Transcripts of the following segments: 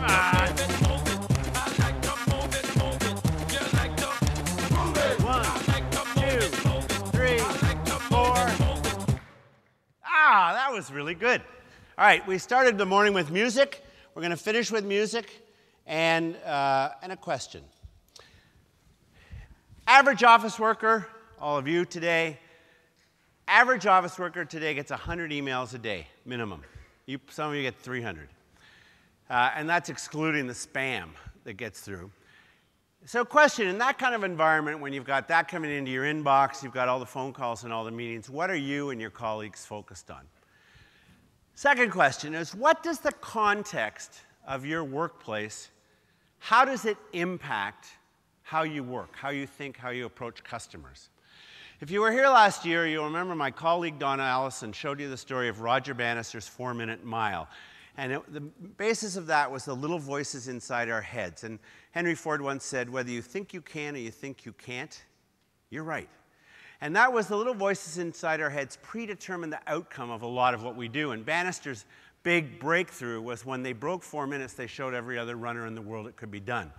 Come on. 1, 2, 3, 4. Ah, that was really good. All right, we started the morning with music. We're going to finish with music and a question. Average office worker, all of you today, average office worker today gets 100 emails a day, minimum. Some of you get 300. And that's excluding the spam that gets through. So question, in that kind of environment, when you've got that coming into your inbox, you've got all the phone calls and all the meetings, what are you and your colleagues focused on? Second question is, what does the context of your workplace, how does it impact how you work, how you think, how you approach customers? If you were here last year, you'll remember my colleague Donna Allison showed you the story of Roger Bannister's 4-minute mile. And the basis of that was the little voices inside our heads. And Henry Ford once said, whether you think you can or you think you can't, you're right. And that was the little voices inside our heads predetermine the outcome of a lot of what we do. And Bannister's big breakthrough was when they broke 4 minutes, they showed every other runner in the world it could be done.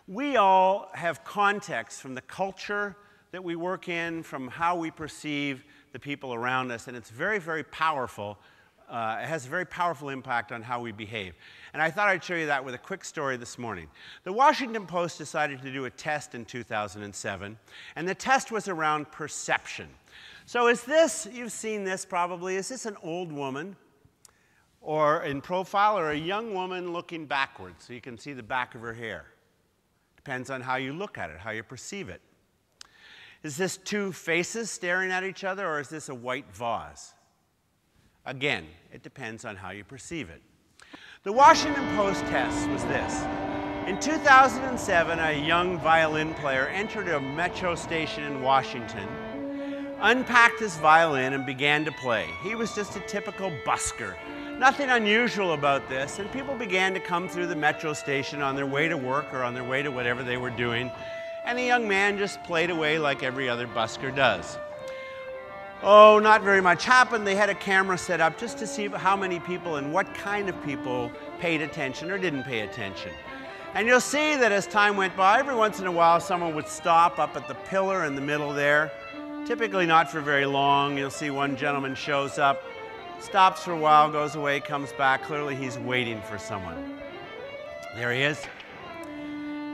We all have context from the culture that we work in, from how we perceive the people around us, and it's very, very powerful. It has a very powerful impact on how we behave. And I thought I'd show you that with a quick story this morning. The Washington Post decided to do a test in 2007, and the test was around perception. So is this, you've seen this probably, is this an old woman or in profile, or a young woman looking backwards so you can see the back of her hair? Depends on how you look at it, how you perceive it. Is this two faces staring at each other, or is this a white vase? Again, it depends on how you perceive it. The Washington Post test was this. In 2007, a young violin player entered a metro station in Washington, unpacked his violin, and began to play. He was just a typical busker. Nothing unusual about this, and people began to come through the metro station on their way to work or on their way to whatever they were doing, and the young man just played away like every other busker does. Oh, not very much happened. They had a camera set up just to see how many people and what kind of people paid attention or didn't pay attention. And you'll see that as time went by, every once in a while someone would stop up at the pillar in the middle there, typically not for very long. You'll see one gentleman shows up, stops for a while, goes away, comes back. Clearly he's waiting for someone. There he is.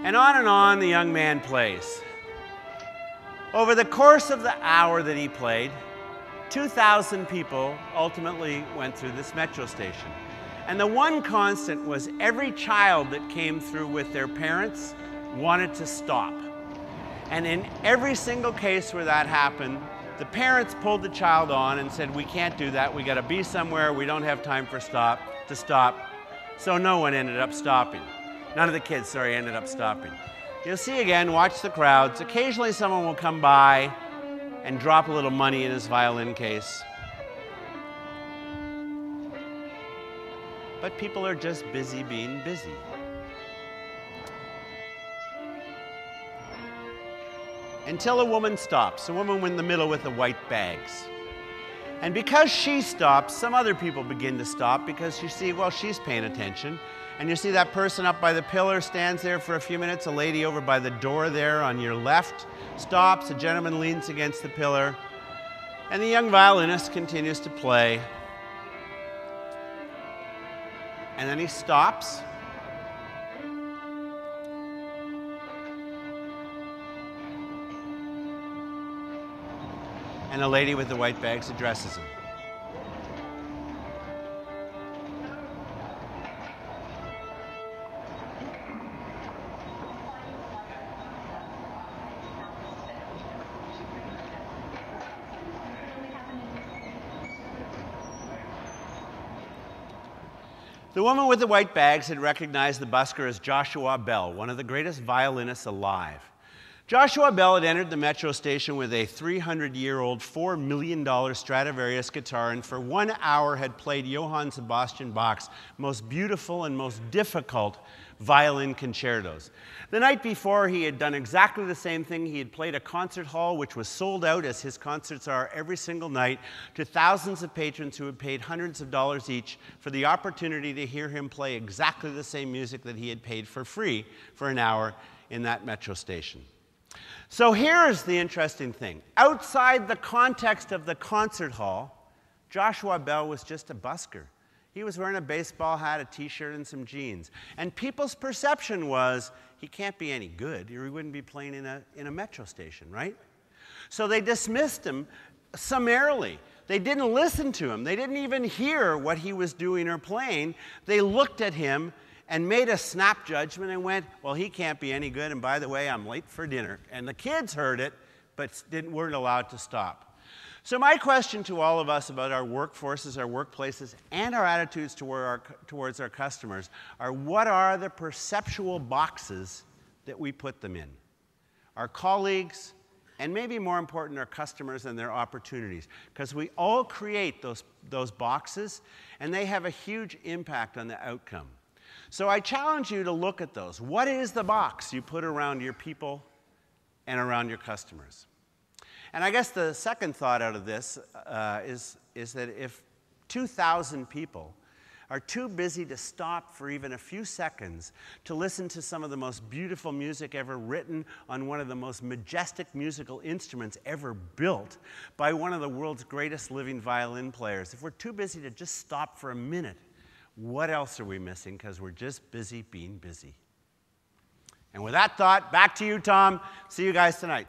And on the young man plays. Over the course of the hour that he played, 2,000 people ultimately went through this metro station. And the one constant was every child that came through with their parents wanted to stop. And in every single case where that happened, the parents pulled the child on and said, we can't do that, we gotta be somewhere, we don't have time to stop. So no one ended up stopping. None of the kids, sorry, ended up stopping. You'll see again, watch the crowds. Occasionally someone will come by and drop a little money in his violin case. But people are just busy being busy. Until a woman stops, a woman in the middle with the white bags. And because she stops, some other people begin to stop because you see, well, she's paying attention. And you see that person up by the pillar stands there for a few minutes. A lady over by the door there on your left stops. A gentleman leans against the pillar. And the young violinist continues to play. And then he stops. And a lady with the white bags addresses him. The woman with the white bags had recognized the busker as Joshua Bell, one of the greatest violinists alive. Joshua Bell had entered the metro station with a 300-year-old $4 million Stradivarius guitar, and for 1 hour had played Johann Sebastian Bach's most beautiful and most difficult violin concertos. The night before, he had done exactly the same thing. He had played a concert hall which was sold out, as his concerts are every single night, to thousands of patrons who had paid hundreds of dollars each for the opportunity to hear him play exactly the same music that he had paid for free for an hour in that metro station. So here's the interesting thing. Outside the context of the concert hall, Joshua Bell was just a busker. He was wearing a baseball hat, a t-shirt, and some jeans. And people's perception was, he can't be any good, or he wouldn't be playing in a metro station, right? So they dismissed him summarily. They didn't listen to him. They didn't even hear what he was doing or playing. They looked at him and made a snap judgment and went, well, he can't be any good, and by the way, I'm late for dinner. And the kids heard it, but weren't allowed to stop. So my question to all of us about our workforces, our workplaces, and our attitudes towards our customers are, what are the perceptual boxes that we put them in? Our colleagues, and maybe more important, our customers and their opportunities. Because we all create those boxes, and they have a huge impact on the outcome. So I challenge you to look at those. What is the box you put around your people and around your customers? And I guess the second thought out of this is that if 2,000 people are too busy to stop for even a few seconds to listen to some of the most beautiful music ever written on one of the most majestic musical instruments ever built by one of the world's greatest living violin players, if we're too busy to just stop for a minute, what else are we missing? Because we're just busy being busy. And with that thought, back to you, Tom. See you guys tonight.